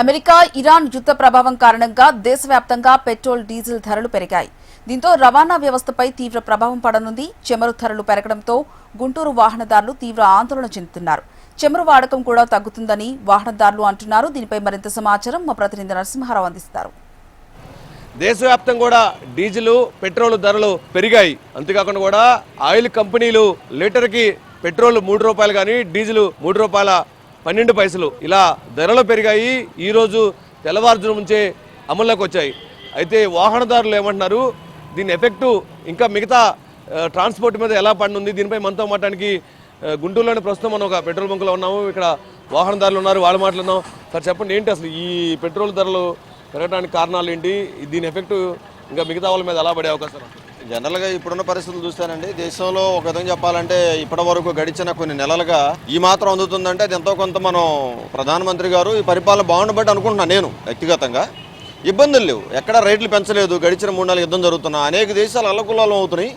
America Iran యుద్ధ ప్రభావం కారణంగా దేశవ్యాప్తంగా పెట్రోల్ డీజిల్ ధరలు పెరిగాయి. దీంతో రవాణా వ్యవస్థపై తీవ్ర ప్రభావం పడనుంది. చమురు ధరలు పెరగడంతో గుంటూరు వాహనదారులు తీవ్ర ఆందోళన చెందుతున్నారు. చమురు వాడకం కూడా తగ్గుతుందని వాహనదారులు అంటున్నారు. దీనిపై మరింత సమాచారం మా ప్రతినిధి నరసింహారావు అందిస్తారు. దేశవ్యాప్తంగా కూడా డీజిల్ పెట్రోల్ ధరలు పెరిగాయి. అంతేకాకుండా కూడా ఆయిల్ కంపెనీలు లీటర్కి పెట్రోల్ ₹3 కానీ డీజిల్ ₹3.12 ఇలా ధరలు పెరిగాయి. ఈరోజు తెల్లవారుజాము నుంచే అమల్లోకి వచ్చాయి. అయితే వాహనదారులు ఏమంటున్నారు, దీని ఎఫెక్టు ఇంకా మిగతా ట్రాన్స్పోర్ట్ మీద ఎలా పడనుంది, దీనిపై మనతో మాట్లాడడానికి గుంటూరులోని ప్రస్తుతం మనం ఒక పెట్రోల్ బంకులో ఉన్నాము. ఇక్కడ వాహనదారులు ఉన్నారు, వాళ్ళు మాట్లాడుతున్నాం. సార్ చెప్పండి, ఏంటి అసలు ఈ పెట్రోల్ ధరలు పెరగడానికి కారణాలు ఏంటి, దీని ఎఫెక్టు ఇంకా మిగతా వాళ్ళ మీద ఎలా పడే అవకాశం? జనరల్గా ఇప్పుడున్న పరిస్థితులు చూస్తానండి, దేశంలో ఒక విధంగా చెప్పాలంటే ఇప్పటి వరకు గడిచిన కొన్ని నెలలుగా ఈ మాత్రం అందుతుందంటే అది ఎంతో కొంత మనం ప్రధానమంత్రి గారు ఈ పరిపాలన బాగుండబట్టి అనుకుంటున్నాను. నేను వ్యక్తిగతంగా ఇబ్బందులు లేవు, ఎక్కడ రేట్లు పెంచలేదు. గడిచిన 3 నెలలు యుద్ధం జరుగుతున్నా అనేక దేశాలు అల్లకుల్లాలం అవుతున్నాయి,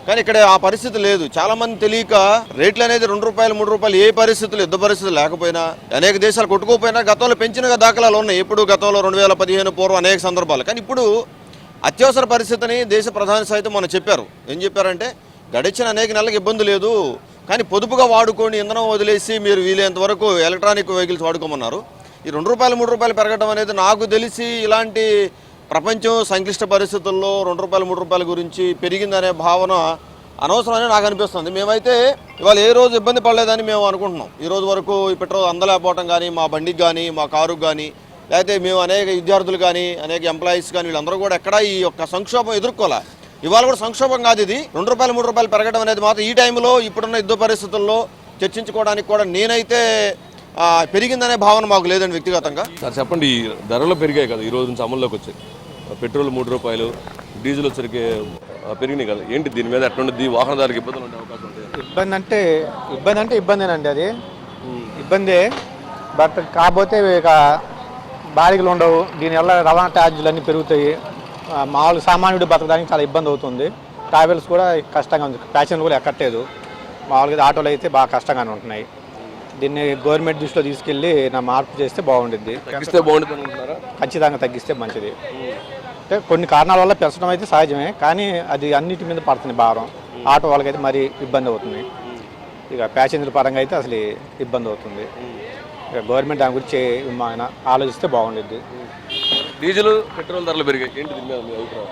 కానీ ఇక్కడ ఆ పరిస్థితి లేదు. చాలా మంది తెలియక రేట్లు అనేది ₹2, ₹3 ఏ పరిస్థితులు యుద్ధ పరిస్థితులు లేకపోయినా అనేక దేశాలు కొట్టుకోపోయినా గతంలో పెంచిన దాఖలాలు ఉన్నాయి. ఇప్పుడు గతంలో 2015 పూర్వం అనేక సందర్భాలు. కానీ ఇప్పుడు అత్యవసర పరిస్థితిని దేశ ప్రధాని సైతం మనం చెప్పారు. ఏం చెప్పారంటే గడిచిన అనేక నెలలకు ఇబ్బంది లేదు, కానీ పొదుపుగా వాడుకొని ఇంధనం వదిలేసి మీరు వీలైనంత వరకు ఎలక్ట్రానిక్ వెహికల్స్ వాడుకోమన్నారు. ఈ ₹2, ₹3 పెరగడం అనేది నాకు తెలిసి ఇలాంటి ప్రపంచం సంక్లిష్ట పరిస్థితుల్లో ₹2, ₹3 గురించి పెరిగిందనే భావన అనవసరమని నాకు అనిపిస్తుంది. మేమైతే ఇవాళ ఏ రోజు ఇబ్బంది పడలేదని మేము అనుకుంటున్నాం. ఈ రోజు వరకు ఈ పెట్రోల్ అందలేకపోవటం కానీ, మా బండికి కానీ, మా కారుకు కానీ, లేకపోతే మేము అనేక విద్యార్థులు కానీ, అనేక ఎంప్లాయీస్ కానీ వీళ్ళందరూ కూడా ఎక్కడా ఈ యొక్క సంక్షోభం ఎదుర్కోలే. ఇవాళ కూడా సంక్షోభం కాదు ఇది. ₹2, ₹3 పెరగడం అనేది మాత్రం ఈ టైంలో ఇప్పుడున్న యుద్ధ పరిస్థితుల్లో చర్చించుకోవడానికి కూడా నేనైతే పెరిగిందనే భావన మాకు లేదండి వ్యక్తిగతంగా. సార్ చెప్పండి, ఈ ధరలు పెరిగాయి కదా, ఈ రోజు నుంచి అమల్లోకి వచ్చాయి. పెట్రోల్ ₹3, డీజిల్ వచ్చరికి పెరిగినాయి కదా, ఏంటి దీని మీద ఎట్లుంటుంది? వాహనదారులకు ఇబ్బందులు ఉండే అవకాశం ఉంటుంది? ఇబ్బంది అంటే ఇబ్బందేనండి, అది ఇబ్బందే. బట్ కాకపోతే ఇక బారికలు ఉండవు, దీనివల్ల రవాణా ఛార్జీలు అన్నీ పెరుగుతాయి. మామూలు సామాన్యుడు బతకడానికి చాలా ఇబ్బంది అవుతుంది. ట్రావెల్స్ కూడా కష్టంగా ఉంది, ప్యాసింజర్ కూడా ఎక్కట్లేదు. మామూలుగా ఆటోలు అయితే బాగా కష్టంగానే ఉంటున్నాయి. దీన్ని గవర్నమెంట్ దృష్టిలో తీసుకెళ్ళి మార్పు చేస్తే బాగుంటుంది. ఖచ్చితంగా తగ్గిస్తే మంచిది. అంటే కొన్ని కారణాల వల్ల పెంచడం అయితే సహజమే, కానీ అది అన్నిటి మీద పడుతుంది భారం. ఆటో వాళ్ళకైతే మరీ ఇబ్బంది అవుతుంది. ఇక ప్యాసింజర్ పరంగా అయితే అసలు ఇబ్బంది అవుతుంది. ఇక గవర్నమెంట్ దాని గురించి ఆలోచిస్తే బాగుంటుంది. డీజిల్ పెట్రోల్ ధరలు పెరిగాయి, ఏంటి దీని మీద మీ అభిప్రాయం?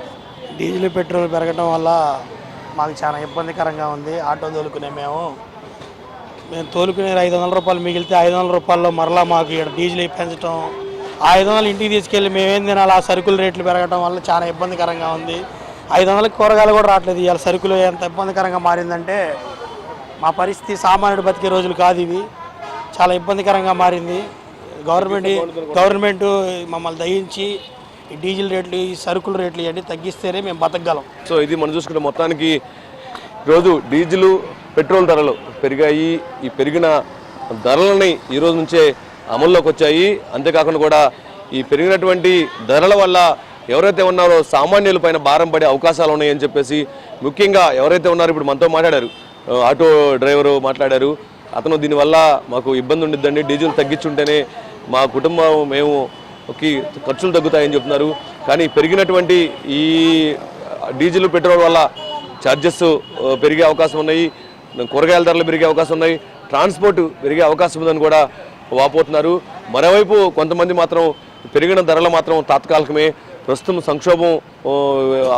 డీజిల్ పెట్రోల్ పెరగడం వల్ల మాకు చాలా ఇబ్బందికరంగా ఉంది. ఆటో తోలుకునే మేము తోలుకునే ₹500 మిగిలితే ₹500 మరలా మాకు ఇక్కడ డీజిల్ పెంచడం, 500 ఇంటికి తీసుకెళ్ళి మేమేం తినాలి, ఆ సరుకుల రేట్లు పెరగడం వల్ల చాలా ఇబ్బందికరంగా ఉంది. 500కి కూరగాయలు కూడా రావట్లేదు. ఇవాళ సరుకులు ఎంత ఇబ్బందికరంగా మారిందంటే మా పరిస్థితి సామాన్యుడు బతికే రోజులు కాదు ఇవి. చాలా ఇబ్బందికరంగా మారింది. గవర్నమెంట్ మమ్మల్ని దయించి ఈ డీజిల్ రేట్లు, ఈ సరుకుల రేట్లు ఇవన్నీ తగ్గిస్తేనే మేము బతకగలం. సో ఇది మనం చూసుకుంటే మొత్తానికి ఈరోజు డీజిల్ పెట్రోల్ ధరలు పెరిగాయి. ఈ పెరిగిన ధరలని ఈరోజు నుంచే అమల్లోకి వచ్చాయి. అంతేకాకుండా కూడా ఈ పెరిగినటువంటి ధరల వల్ల ఎవరైతే ఉన్నారో సామాన్యుల పైన భారం పడే అవకాశాలు ఉన్నాయని చెప్పేసి ముఖ్యంగా ఎవరైతే ఉన్నారో ఇప్పుడు మనతో మాట్లాడారు, ఆటో డ్రైవరు మాట్లాడారు. అతను దీనివల్ల మాకు ఇబ్బంది ఉండిద్దండి, డీజిల్ తగ్గించుంటేనే మా కుటుంబం మేము ఖర్చులు తగ్గుతాయని చెప్తున్నారు. కానీ పెరిగినటువంటి ఈ డీజిల్ పెట్రోల్ వల్ల ఛార్జెస్ పెరిగే అవకాశం ఉన్నాయి, కూరగాయల ధరలు పెరిగే అవకాశం ఉన్నాయి, ట్రాన్స్పోర్ట్ పెరిగే అవకాశం ఉందని కూడా వాపోతున్నారు. మరోవైపు కొంతమంది మాత్రం పెరిగిన ధరలు మాత్రం తాత్కాలికమే, ప్రస్తుతం సంక్షోభం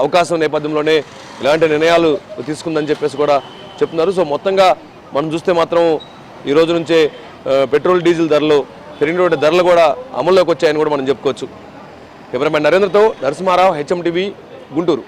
అవకాశం నేపథ్యంలోనే ఇలాంటి నిర్ణయాలు తీసుకుందని చెప్పేసి కూడా చెప్తున్నారు. సో మొత్తంగా మనం చూస్తే మాత్రం ఈరోజు నుంచే పెట్రోల్ డీజిల్ ధరలు పెరిగినటువంటి ధరలు కూడా అమల్లోకి వచ్చాయని కూడా మనం చెప్పుకోవచ్చు. కెమెరామెన్ నరేంద్రతో నరసింహారావు, HM TV, గుంటూరు.